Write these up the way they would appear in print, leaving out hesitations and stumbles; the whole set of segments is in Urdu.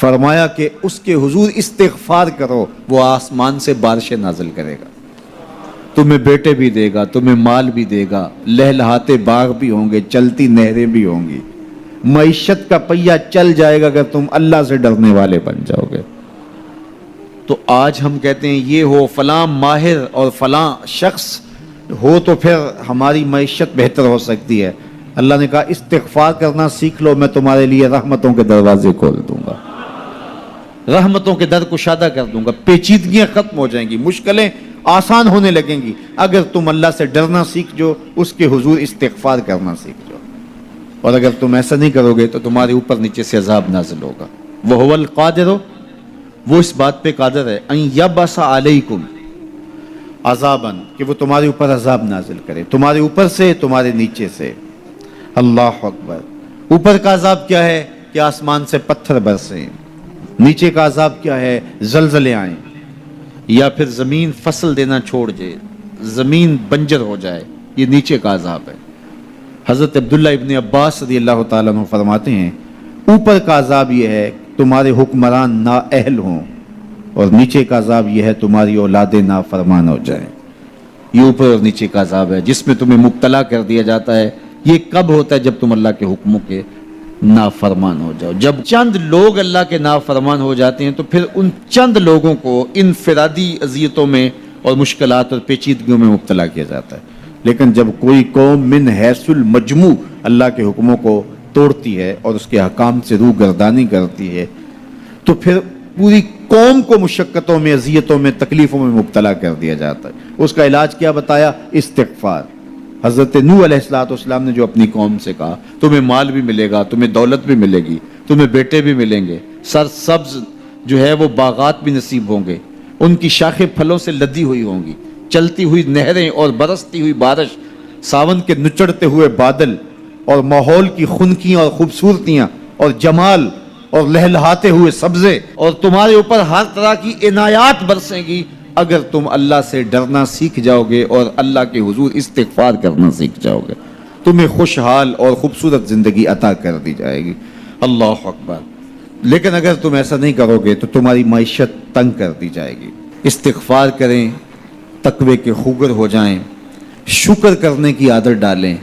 فرمایا کہ اس کے حضور استغفار کرو، وہ آسمان سے بارشیں نازل کرے گا، تمہیں بیٹے بھی دے گا، تمہیں مال بھی دے گا، لہلہاتے باغ بھی ہوں گے، چلتی نہریں بھی ہوں گی، معیشت کا پہیہ چل جائے گا اگر تم اللہ سے ڈرنے والے بن جاؤ گے۔ تو آج ہم کہتے ہیں یہ ہو فلاں ماہر اور فلاں شخص ہو تو پھر ہماری معیشت بہتر ہو سکتی ہے۔ اللہ نے کہا استغفار کرنا سیکھ لو، میں تمہارے لیے رحمتوں کے دروازے کھول دوں گا، رحمتوں کے در کشادہ کر دوں گا، پیچیدگیاں ختم ہو جائیں گی، مشکلیں آسان ہونے لگیں گی اگر تم اللہ سے ڈرنا سیکھ جو، اس کے حضور استغفار کرنا سیکھ جو۔ اور اگر تم ایسا نہیں کرو گے تو تمہارے اوپر نیچے سے عذاب نازل ہوگا۔ وَهُوَ الْقَادِرُ، وہ اس بات پہ قادر ہے، ان یبعث علیکم عذاباً، کہ وہ تمہارے اوپر عذاب نازل کرے، تمہارے اوپر سے، تمہارے نیچے سے۔ اللہ اکبر۔ اوپر کا عذاب کیا ہے کہ آسمان سے پتھر برسیں، نیچے کا عذاب کیا ہے زلزلے آئیں، یا پھر زمین فصل دینا چھوڑ جائے، زمین بنجر ہو جائے، یہ نیچے کا عذاب ہے۔ حضرت عبداللہ ابن عباس رضی اللہ تعالیٰ عنہ فرماتے ہیں اوپر کا عذاب یہ ہے تمہارے حکمران نااہل ہوں، اور نیچے کا عذاب یہ ہے تمہاری اولادیں نافرمان ہو جائیں۔ یہ اوپر اور نیچے کا عذاب ہے جس میں تمہیں مبتلا کر دیا جاتا ہے۔ یہ کب ہوتا ہے؟ جب تم اللہ کے حکموں کے نافرمان ہو جاؤ۔ جب چند لوگ اللہ کے نافرمان ہو جاتے ہیں تو پھر ان چند لوگوں کو انفرادی اذیتوں میں اور مشکلات اور پیچیدگیوں میں مبتلا کیا جاتا ہے۔ لیکن جب کوئی قوم من حیث المجموع اللہ کے حکموں کو توڑتی ہے اور اس کے حکام سے روح گردانی کرتی ہے تو پھر پوری قوم کو مشقتوں میں، اذیتوں میں، تکلیفوں میں مبتلا کر دیا جاتا ہے۔ اس کا علاج کیا بتایا؟ استغفار۔ حضرت نوح علیہ السلام نے جو اپنی قوم سے کہا تمہیں مال بھی ملے گا، تمہیں دولت بھی ملے گی، تمہیں بیٹے بھی ملیں گے، سرسبز جو ہے وہ باغات بھی نصیب ہوں گے، ان کی شاخیں پھلوں سے لدی ہوئی ہوں گی، چلتی ہوئی نہریں اور برستی ہوئی بارش، ساون کے نچڑتے ہوئے بادل، اور ماحول کی خنکیاں اور خوبصورتیاں اور جمال اور لہلہاتے ہوئے سبزے، اور تمہارے اوپر ہر طرح کی عنایات برسیں گی اگر تم اللہ سے ڈرنا سیکھ جاؤ گے اور اللہ کے حضور استغفار کرنا سیکھ جاؤ گے، تمہیں خوشحال اور خوبصورت زندگی عطا کر دی جائے گی۔ اللہ اکبر۔ لیکن اگر تم ایسا نہیں کرو گے تو تمہاری معیشت تنگ کر دی جائے گی۔ استغفار کریں، تقوی کے خوگر ہو جائیں، شکر کرنے کی عادت ڈالیں۔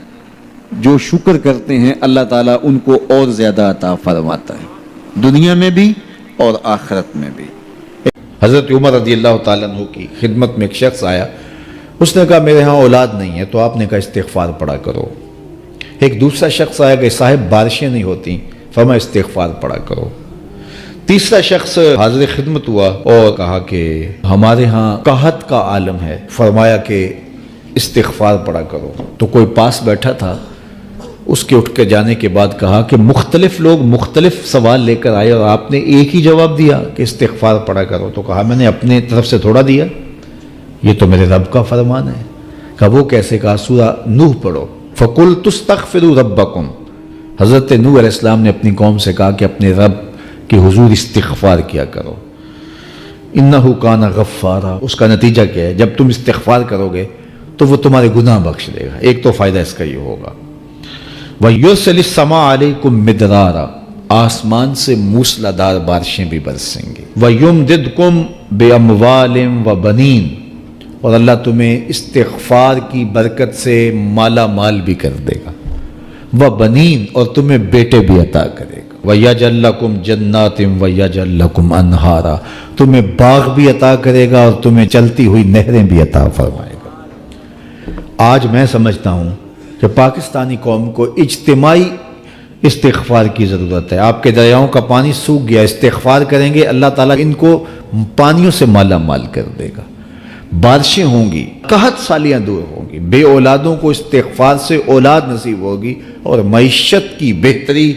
جو شکر کرتے ہیں اللہ تعالیٰ ان کو اور زیادہ عطا فرماتا ہے، دنیا میں بھی اور آخرت میں بھی۔ حضرت عمر رضی اللہ تعالیٰ عنہ کی خدمت میں ایک شخص آیا، اس نے کہا میرے ہاں اولاد نہیں ہے، تو آپ نے کہا استغفار پڑھا کرو۔ ایک دوسرا شخص آیا کہ صاحب بارشیں نہیں ہوتی، فرمایا استغفار پڑھا کرو۔ تیسرا شخص حاضر خدمت ہوا اور کہا کہ ہمارے ہاں قحط کا عالم ہے، فرمایا کہ استغفار پڑھا کرو۔ تو کوئی پاس بیٹھا تھا، اس کے اٹھ کے جانے کے بعد کہا کہ مختلف لوگ مختلف سوال لے کر آئے اور آپ نے ایک ہی جواب دیا کہ استغفار پڑھا کرو۔ تو کہا میں نے اپنے طرف سے تھوڑا دیا، یہ تو میرے رب کا فرمان ہے۔ کہا وہ کیسے؟ کہا سورہ نوح پڑھو، فَقُلْتُ اسْتَغْفِرُوا رَبَّكُمْ۔ حضرت نوح علیہ السلام نے اپنی قوم سے کہا کہ اپنے رب کے حضور استغفار کیا کرو، اِنَّهُ كَانَ غَفَّارًا۔ اس کا نتیجہ کیا ہے؟ جب تم استغفار کرو گے تو وہ تمہارے گناہ بخش دے گا۔ ایک تو فائدہ اس کا یہ ہوگا، وَيُرْسِلِ السَّمَاءَ عَلَيْكُمْ مِدْرَارًا، آسمان سے موسلادھار بارشیں بھی برسیں گی، وَيُمْدِدْكُمْ بِأَمْوَالٍ وَبَنِينَ، اور اللہ تمہیں استغفار کی برکت سے مالا مال بھی کر دے گا، وَبَنِينَ، اور تمہیں بیٹے بھی عطا کرے گا، وَيَجْعَلْ لَكُمْ جَنَّاتٍ وَيَجْعَلْ لَكُمْ أَنْهَارًا، تمہیں باغ بھی عطا کرے گا اور تمہیں چلتی ہوئی نہریں بھی عطا فرمائے گا۔ آج میں سمجھتا ہوں کہ پاکستانی قوم کو اجتماعی استغفار کی ضرورت ہے۔ آپ کے دریاؤں کا پانی سوکھ گیا، استغفار کریں گے اللہ تعالیٰ ان کو پانیوں سے مالا مال کر دے گا، بارشیں ہوں گی، قحط سالیاں دور ہوں گی، بے اولادوں کو استغفار سے اولاد نصیب ہوگی، اور معیشت کی بہتری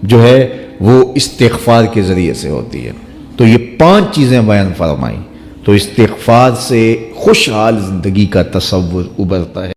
جو ہے وہ استغفار کے ذریعے سے ہوتی ہے۔ تو یہ 5 چیزیں بیان فرمائیں تو استغفار سے خوشحال زندگی کا تصور ابھرتا ہے۔